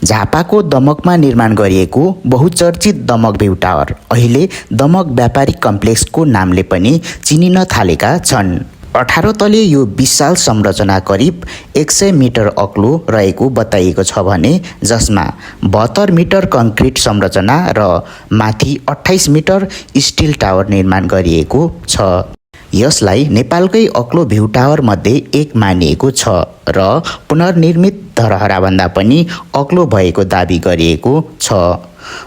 झापाको दमकमा निर्माण गरिएको बहुचर्चित दमक भ्यू टावर अहिले दमक व्यापारिक कम्प्लेक्सको नामले पनि चिनिन थालेका छन्। 18 तले यो विशाल संरचना करिब 100 मिटर अग्लो रहेको बताइएको छ भने जसमा 72 मिटर कङ्क्रिट संरचना र माथि 28 मिटर स्टिल टावर निर्माण गरिएको छ। यसलाई नेपालकै अग्लो भ्यू टावर मध्ये एक मानिएको छ र पुनर्निर्मित धरहराभन्दा पनि अग्लो भएको दाबी गरिएको छ।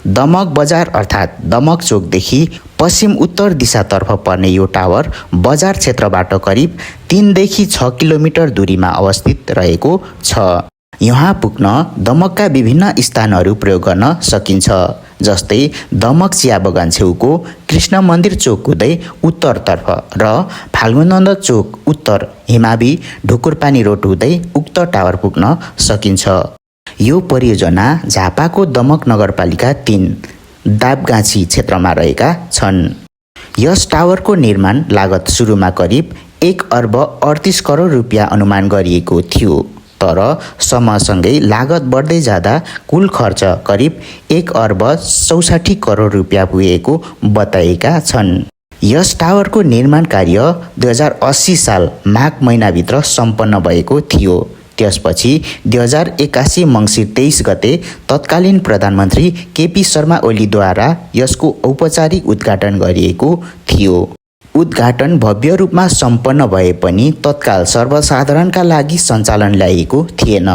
दमक बजार अर्थात् दमक चोकदेखि पश्चिम उत्तर दिशातर्फ पर्ने यो टावर बजार क्षेत्रबाट करिब 3 देखि 6 किलोमिटर दूरीमा अवस्थित रहेको छ। यहाँ पुग्न दमकका विभिन्न स्थानहरू प्रयोग गर्न सकिन्छ, जस्तै दमक चिया बगान छेउको कृष्ण मन्दिर चोक हुँदै उत्तरतर्फ र फाल्गुनन्द चोक उत्तर हिमावी ढुकुरपानी रोड हुँदै उक्त टावर पुग्न सकिन्छ। यो परियोजना झापाको दमक नगरपालिका 3 दाबगाछी क्षेत्रमा रहेका छन्। यस टावरको निर्माण लागत सुरुमा करिब 1 अर्ब 38 करोड रुपियाँ अनुमान गरिएको थियो, तर समयसँगै लागत बढ्दै जाँदा कुल खर्च करिब 1 अर्ब 64 करोड रुपियाँ पुगेको बताएका छन्। यस टावरको निर्माण कार्य 2080 साल माघ महिनाभित्र सम्पन्न भएको थियो। त्यसपछि 2081 मङ्सिर 23 गते तत्कालीन प्रधानमन्त्री केपी शर्मा ओलीद्वारा यसको औपचारिक उद्घाटन गरिएको थियो। उद्घाटन भव्य रूपमा सम्पन्न भए पनि तत्काल सर्वसाधारणका लागि सञ्चालन ल्याइएको थिएन।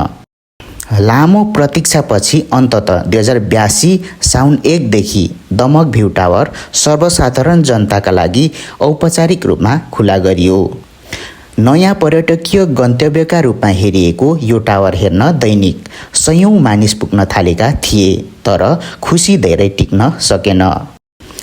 लामो प्रतीक्षापछि अन्ततः 2082 साउन 1 देखि दमक भ्यू टावर सर्वसाधारण जनताका लागि औपचारिक रूपमा खुला गरियो। नयाँ पर्यटकीय गन्तव्यका रूपमा हेरिएको यो टावर हेर्न दैनिक सयौं मानिस पुग्न थालेका थिए, तर खुसी धेरै टिक्न सकेन।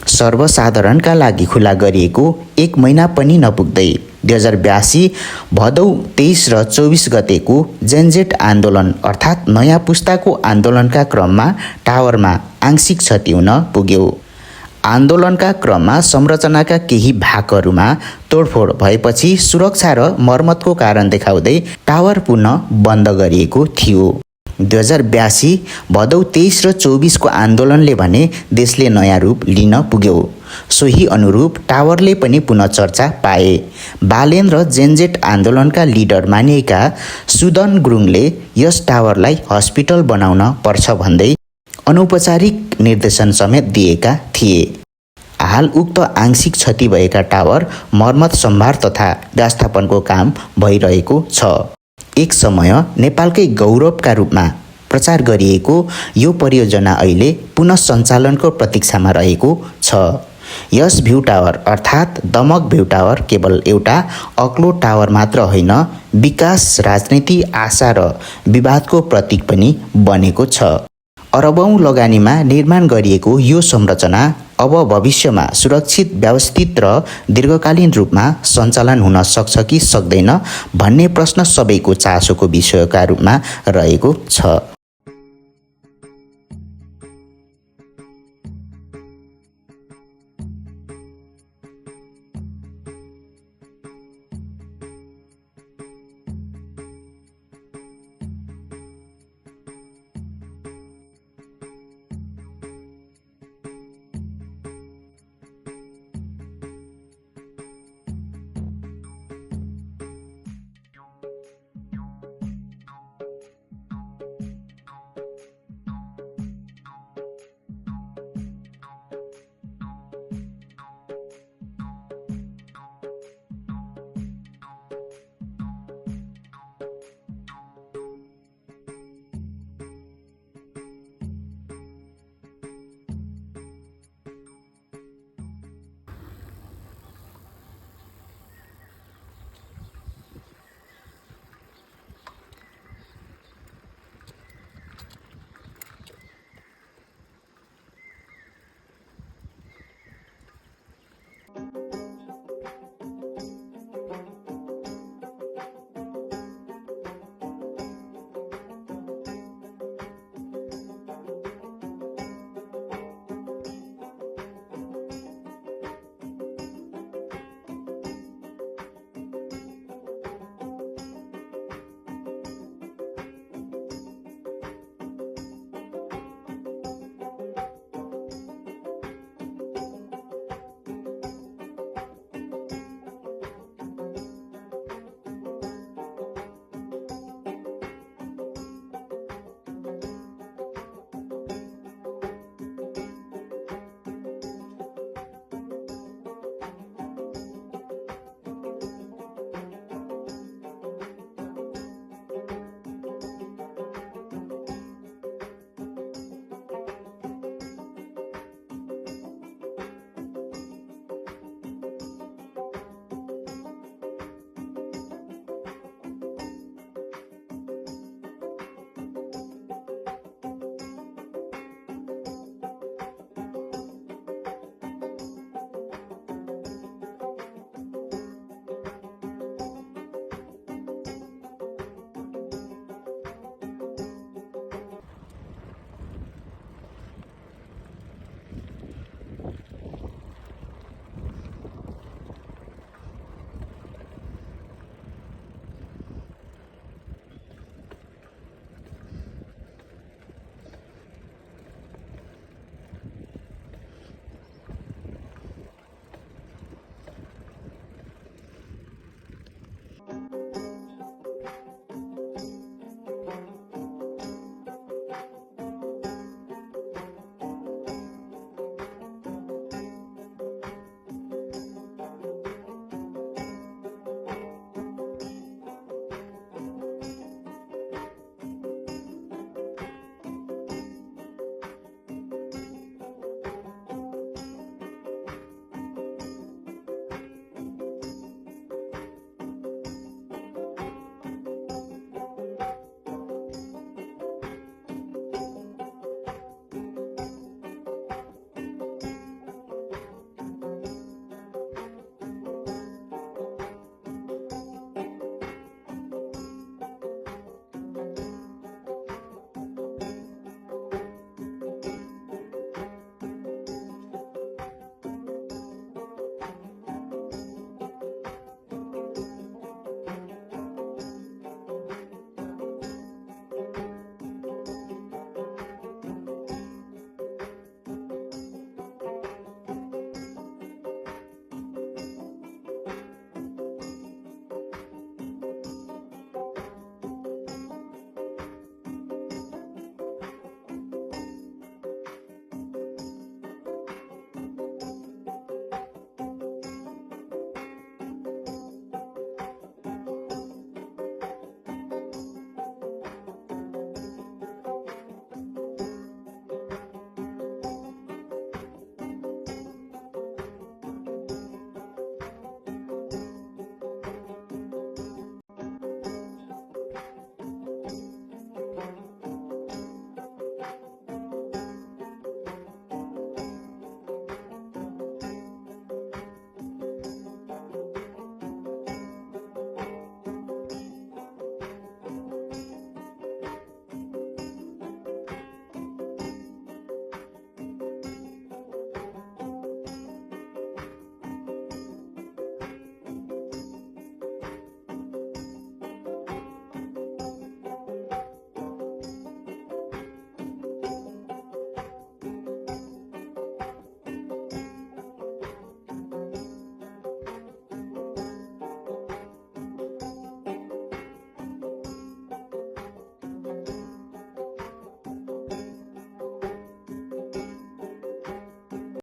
सर्वसाधारणका लागि खुला गरिएको 1 महिना पनि नपुग्दै 2082 भदौ 23 र 24 गतेको जेनजेट आन्दोलन अर्थात् नयाँ पुस्ताको आन्दोलनका क्रममा टावरमा आंशिक क्षति हुन पुग्यो। आन्दोलनका क्रममा संरचनाका केही भागहरूमा तोडफोड भएपछि सुरक्षा र मर्मतको कारण देखाउँदै टावर पुनः बन्द गरिएको थियो। 2082 भदौ 23 र 24 को आन्दोलनले भने देशले नयाँ रूप लिन पुग्यो। सोही अनुरूप टावरले पनि पुनः चर्चा पाए। बालेन र जेनजेट आन्दोलनका लिडर मानिएका सुदन गुरुङले यस टावरलाई हस्पिटल बनाउन पर्छ भन्दै अनौपचारिक निर्देशन समेत दिएका थिए। हाल उक्त आंशिक क्षति भएका टावर मर्मत सम्भार तथा व्यवस्थापनको काम भइरहेको छ। एक समय नेपालकै गौरवका रूपमा प्रचार गरिएको यो परियोजना अहिले पुनः सञ्चालनको प्रतीक्षामा रहेको छ। यस भ्यू टावर अर्थात् दमक भ्यू टावर केवल एउटा अग्लो टावर मात्र होइन, विकास, राजनीति, आशा र विवादको प्रतीक पनि बनेको छ। अरबौं लगानीमा निर्माण गरिएको यो संरचना अब भविष्यमा सुरक्षित, व्यवस्थित र दीर्घकालीन रूपमा सञ्चालन हुन सक्छ कि सक्दैन भन्ने प्रश्न सबैको चासोको विषयका रूपमा रहेको छ।